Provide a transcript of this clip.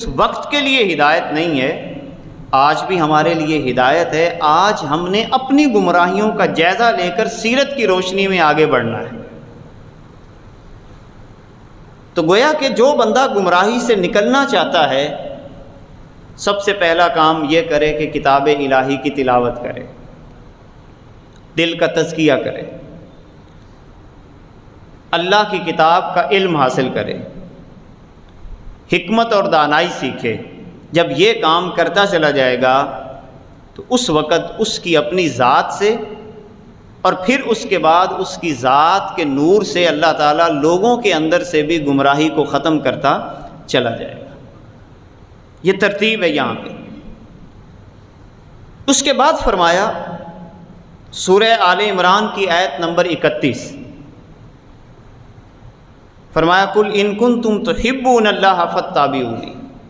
وقت کے لیے ہدایت نہیں ہے، آج بھی ہمارے لیے ہدایت ہے۔ آج ہم نے اپنی گمراہیوں کا جائزہ لے کر سیرت کی روشنی میں آگے بڑھنا ہے۔ تو گویا کہ جو بندہ گمراہی سے نکلنا چاہتا ہے، سب سے پہلا کام یہ کرے کہ کتاب الہی کی تلاوت کرے، دل کا تزکیہ کرے، اللہ کی کتاب کا علم حاصل کرے، حکمت اور دانائی سیکھے۔ جب یہ کام کرتا چلا جائے گا تو اس وقت اس کی اپنی ذات سے اور پھر اس کے بعد اس کی ذات کے نور سے اللہ تعالیٰ لوگوں کے اندر سے بھی گمراہی کو ختم کرتا چلا جائے گا۔ یہ ترتیب ہے یہاں پہ۔ اس کے بعد فرمایا سورہ آل عمران کی آیت نمبر 31، فرمایا قُلْ إِن كُنتُمْ تُحِبُّونَ اللَّهَ فَاتَّبِعُونِی،